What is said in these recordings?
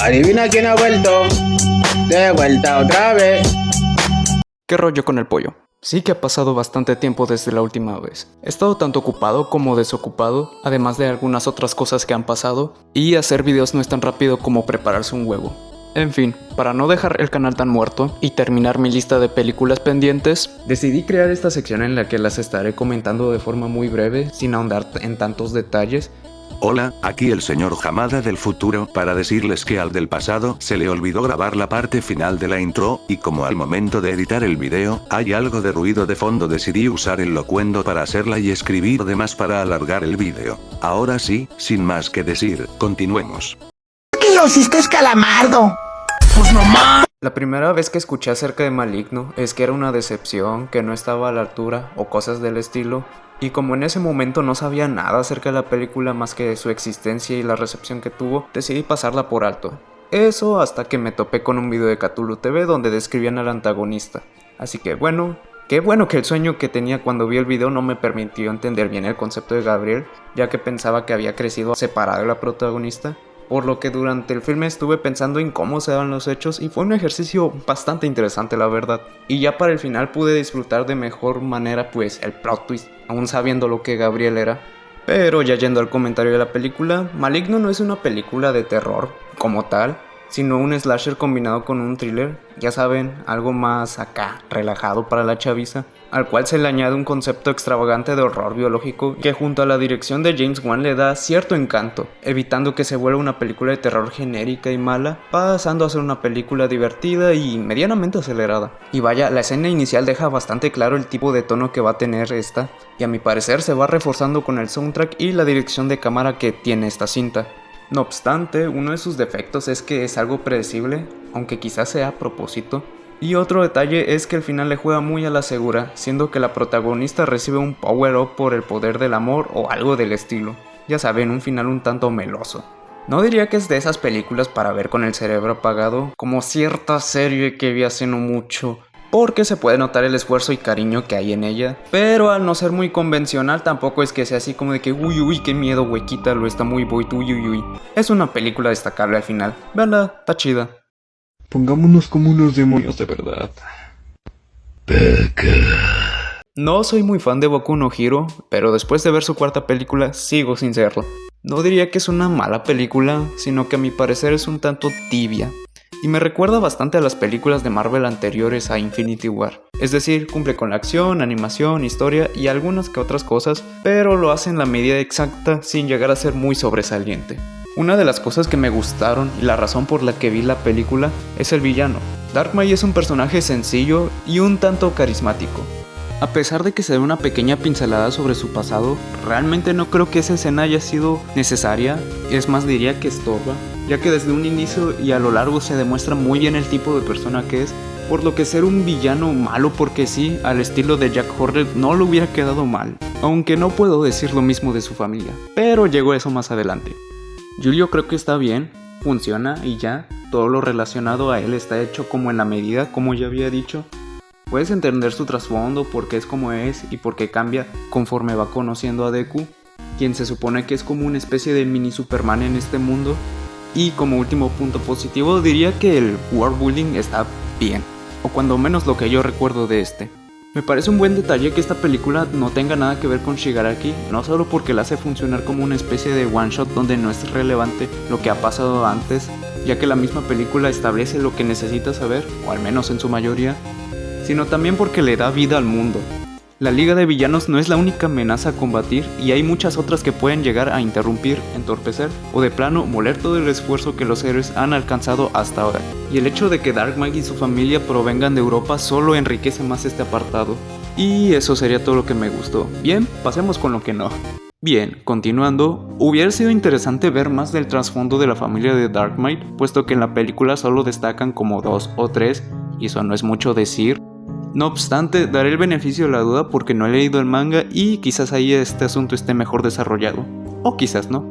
Adivina quién ha vuelto. De vuelta otra vez. ¿Qué rollo con el pollo? Sí que ha pasado bastante tiempo desde la última vez. He estado tanto ocupado como desocupado, además de algunas otras cosas que han pasado, y hacer videos no es tan rápido como prepararse un huevo. En fin, para no dejar el canal tan muerto y terminar mi lista de películas pendientes, decidí crear esta sección en la que las estaré comentando de forma muy breve, sin ahondar en tantos detalles. Hola, aquí el señor Hamada del futuro para decirles que al del pasado se le olvidó grabar la parte final de la intro, y como al momento de editar el video, hay algo de ruido de fondo decidí usar el locuendo para hacerla y escribir de más para alargar el video. Ahora sí, sin más que decir, continuemos. ¿Qué lo hiciste, Calamardo? Pues nomás. La primera vez que escuché acerca de Maligno es que era una decepción, que no estaba a la altura o cosas del estilo, y como en ese momento no sabía nada acerca de la película más que de su existencia y la recepción que tuvo, decidí pasarla por alto. Eso hasta que me topé con un video de Cthulhu TV donde describían al antagonista. Así que bueno, qué bueno que el sueño que tenía cuando vi el video no me permitió entender bien el concepto de Gabriel, ya que pensaba que había crecido separado de la protagonista. Por lo que durante el filme estuve pensando en cómo se daban los hechos y fue un ejercicio bastante interesante, la verdad. Y ya para el final pude disfrutar de mejor manera pues el plot twist, aún sabiendo lo que Gabriel era. Pero ya yendo al comentario de la película, Maligno no es una película de terror como tal, sino un slasher combinado con un thriller, ya saben, algo más acá, relajado para la chaviza, al cual se le añade un concepto extravagante de horror biológico que junto a la dirección de James Wan le da cierto encanto, evitando que se vuelva una película de terror genérica y mala, pasando a ser una película divertida y medianamente acelerada. Y vaya, la escena inicial deja bastante claro el tipo de tono que va a tener esta, y a mi parecer se va reforzando con el soundtrack y la dirección de cámara que tiene esta cinta. No obstante, uno de sus defectos es que es algo predecible, aunque quizás sea a propósito. Y otro detalle es que el final le juega muy a la segura, siendo que la protagonista recibe un power-up por el poder del amor o algo del estilo. Ya saben, un final un tanto meloso. No diría que es de esas películas para ver con el cerebro apagado, como cierta serie que vi hace no mucho, porque se puede notar el esfuerzo y cariño que hay en ella, pero al no ser muy convencional tampoco es que sea así como de que uy qué miedo güey, quítalo, está muy boy, uy. Es una película destacable al final, véanla, está chida. Pongámonos como unos demonios de verdad. No soy muy fan de Boku no Hero, pero después de ver su cuarta película sigo sin serlo. No diría que es una mala película, sino que a mi parecer es un tanto tibia. Y me recuerda bastante a las películas de Marvel anteriores a Infinity War. Es decir, cumple con la acción, animación, historia y algunas que otras cosas, pero lo hace en la medida exacta sin llegar a ser muy sobresaliente. Una de las cosas que me gustaron y la razón por la que vi la película es el villano. Darkmai es un personaje sencillo y un tanto carismático. A pesar de que se da una pequeña pincelada sobre su pasado, realmente no creo que esa escena haya sido necesaria, es más diría que estorba, ya que desde un inicio y a lo largo se demuestra muy bien el tipo de persona que es, por lo que ser un villano malo porque sí, al estilo de Jack Horner no le hubiera quedado mal, aunque no puedo decir lo mismo de su familia, pero llegó eso más adelante. Julio creo que está bien, funciona y ya, todo lo relacionado a él está hecho como en la medida, como ya había dicho. Puedes entender su trasfondo, por qué es como es y por qué cambia conforme va conociendo a Deku, quien se supone que es como una especie de mini Superman en este mundo. Y como último punto positivo diría que el world building está bien, o cuando menos lo que yo recuerdo de este. Me parece un buen detalle que esta película no tenga nada que ver con Shigaraki, no solo porque la hace funcionar como una especie de one shot donde no es relevante lo que ha pasado antes, ya que la misma película establece lo que necesitas saber, o al menos en su mayoría, sino también porque le da vida al mundo. La Liga de Villanos no es la única amenaza a combatir y hay muchas otras que pueden llegar a interrumpir, entorpecer o de plano moler todo el esfuerzo que los héroes han alcanzado hasta ahora. Y el hecho de que Darkmai y su familia provengan de Europa solo enriquece más este apartado. Y eso sería todo lo que me gustó. Bien, pasemos con lo que no. Bien, continuando, hubiera sido interesante ver más del trasfondo de la familia de Darkmai, puesto que en la película solo destacan como 2 o 3, y eso no es mucho decir. No obstante, daré el beneficio de la duda porque no he leído el manga y quizás ahí este asunto esté mejor desarrollado. O quizás no.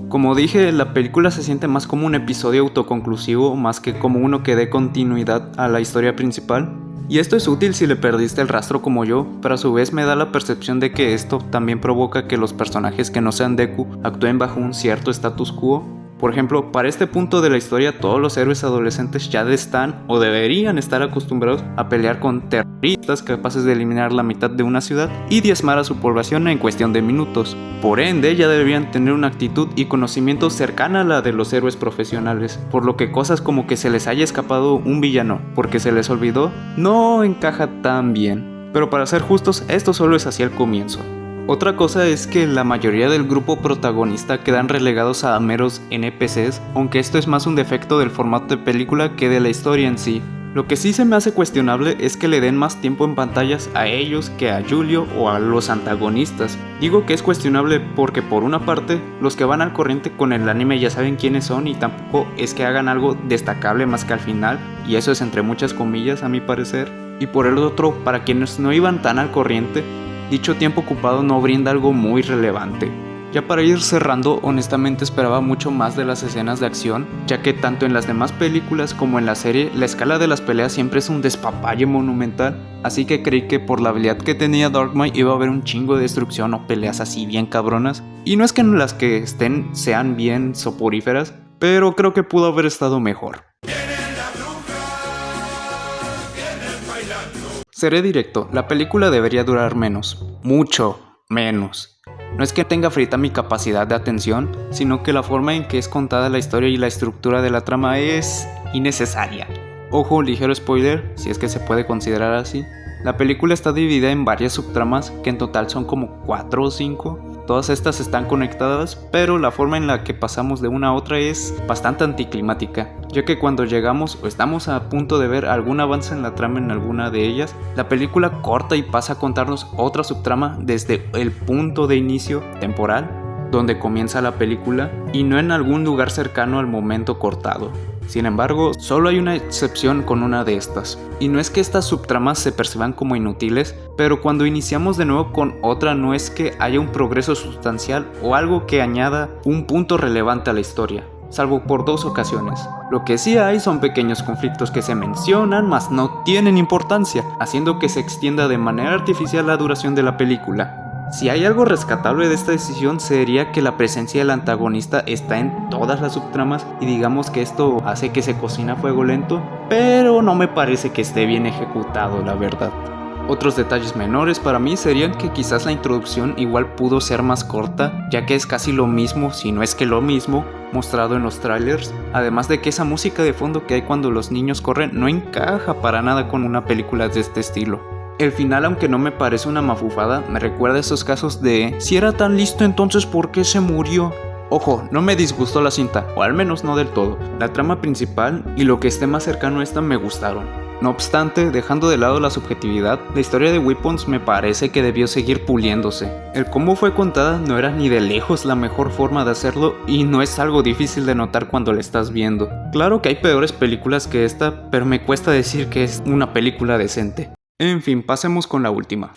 Como dije, la película se siente más como un episodio autoconclusivo más que como uno que dé continuidad a la historia principal. Y esto es útil si le perdiste el rastro como yo, pero a su vez me da la percepción de que esto también provoca que los personajes que no sean Deku actúen bajo un cierto status quo. Por ejemplo, para este punto de la historia todos los héroes adolescentes ya están o deberían estar acostumbrados a pelear con terroristas capaces de eliminar la mitad de una ciudad y diezmar a su población en cuestión de minutos. Por ende, ya deberían tener una actitud y conocimiento cercana a la de los héroes profesionales, por lo que cosas como que se les haya escapado un villano porque se les olvidó no encaja tan bien. Pero para ser justos, esto solo es hacia el comienzo. Otra cosa es que la mayoría del grupo protagonista quedan relegados a meros NPCs, aunque esto es más un defecto del formato de película que de la historia en sí. Lo que sí se me hace cuestionable es que le den más tiempo en pantallas a ellos que a Julio o a los antagonistas. Digo que es cuestionable porque por una parte, los que van al corriente con el anime ya saben quiénes son y tampoco es que hagan algo destacable más que al final, y eso es entre muchas comillas a mi parecer. Y por el otro, para quienes no iban tan al corriente, dicho tiempo ocupado no brinda algo muy relevante. Ya para ir cerrando, honestamente esperaba mucho más de las escenas de acción, ya que tanto en las demás películas como en la serie, la escala de las peleas siempre es un despapalle monumental, así que creí que por la habilidad que tenía Darkmai iba a haber un chingo de destrucción o peleas así bien cabronas, y no es que las que estén sean bien soporíferas, pero creo que pudo haber estado mejor. Seré directo, la película debería durar menos, mucho menos. No es que tenga frita mi capacidad de atención, sino que la forma en que es contada la historia y la estructura de la trama es innecesaria. Ojo, ligero spoiler, si es que se puede considerar así. La película está dividida en varias subtramas, que en total son como 4 o 5. Todas estas están conectadas, pero la forma en la que pasamos de una a otra es bastante anticlimática, ya que cuando llegamos o estamos a punto de ver algún avance en la trama en alguna de ellas, la película corta y pasa a contarnos otra subtrama desde el punto de inicio temporal, donde comienza la película, y no en algún lugar cercano al momento cortado. Sin embargo, solo hay una excepción con una de estas, y no es que estas subtramas se perciban como inútiles, pero cuando iniciamos de nuevo con otra no es que haya un progreso sustancial o algo que añada un punto relevante a la historia, salvo por 2 ocasiones. Lo que sí hay son pequeños conflictos que se mencionan, mas no tienen importancia, haciendo que se extienda de manera artificial la duración de la película. Si hay algo rescatable de esta decisión sería que la presencia del antagonista está en todas las subtramas y digamos que esto hace que se cocine a fuego lento, pero no me parece que esté bien ejecutado, la verdad. Otros detalles menores para mí serían que quizás la introducción igual pudo ser más corta, ya que es casi lo mismo, si no es que lo mismo, mostrado en los trailers, además de que esa música de fondo que hay cuando los niños corren no encaja para nada con una película de este estilo. El final, aunque no me parece una mafufada, me recuerda a esos casos de si era tan listo entonces ¿por qué se murió? Ojo, no me disgustó la cinta, o al menos no del todo. La trama principal y lo que esté más cercano a esta me gustaron. No obstante, dejando de lado la subjetividad, la historia de Weapons me parece que debió seguir puliéndose. El cómo fue contada no era ni de lejos la mejor forma de hacerlo y no es algo difícil de notar cuando la estás viendo. Claro que hay peores películas que esta, pero me cuesta decir que es una película decente. En fin, pasemos con la última.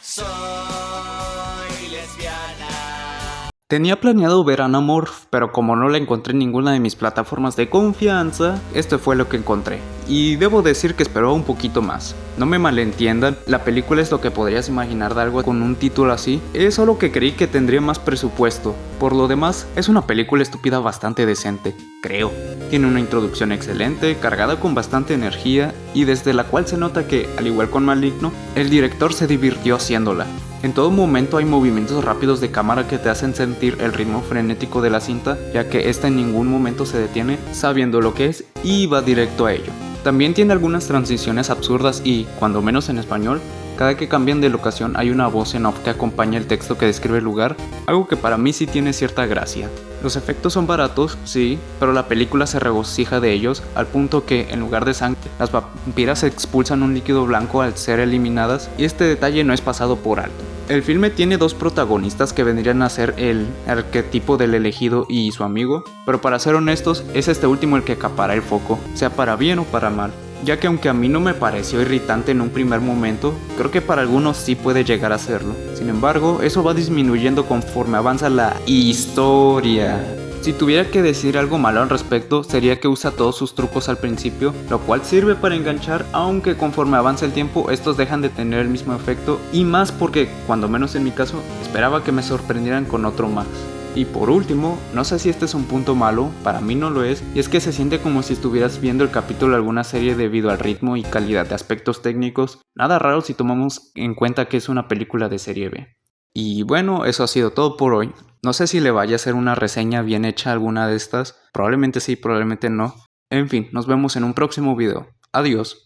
Tenía planeado ver Anamorph, pero como no la encontré en ninguna de mis plataformas de confianza, esto fue lo que encontré. Y debo decir que esperaba un poquito más. No me malentiendan, la película es lo que podrías imaginar de algo con un título así. Es solo que creí que tendría más presupuesto. Por lo demás, es una película estúpida bastante decente, creo. Tiene una introducción excelente, cargada con bastante energía, y desde la cual se nota que, al igual con Maligno, el director se divirtió haciéndola. En todo momento hay movimientos rápidos de cámara que te hacen sentir el ritmo frenético de la cinta, ya que esta en ningún momento se detiene sabiendo lo que es y va directo a ello. También tiene algunas transiciones absurdas y, cuando menos en español, cada que cambian de locación hay una voz en off que acompaña el texto que describe el lugar, algo que para mí sí tiene cierta gracia. Los efectos son baratos, sí, pero la película se regocija de ellos, al punto que, en lugar de sangre, las vampiras expulsan un líquido blanco al ser eliminadas, y este detalle no es pasado por alto. El filme tiene 2 protagonistas que vendrían a ser el arquetipo del elegido y su amigo, pero para ser honestos, es este último el que acapara el foco, sea para bien o para mal. Ya que aunque a mí no me pareció irritante en un primer momento, creo que para algunos sí puede llegar a serlo. Sin embargo, eso va disminuyendo conforme avanza la historia. Si tuviera que decir algo malo al respecto, sería que usa todos sus trucos al principio, lo cual sirve para enganchar, aunque conforme avanza el tiempo estos dejan de tener el mismo efecto, y más porque, cuando menos en mi caso, esperaba que me sorprendieran con otro más. Y por último, no sé si este es un punto malo, para mí no lo es, y es que se siente como si estuvieras viendo el capítulo de alguna serie debido al ritmo y calidad de aspectos técnicos, nada raro si tomamos en cuenta que es una película de serie B. Y bueno, eso ha sido todo por hoy. No sé si le vaya a hacer una reseña bien hecha a alguna de estas, probablemente sí, probablemente no. En fin, nos vemos en un próximo video. Adiós.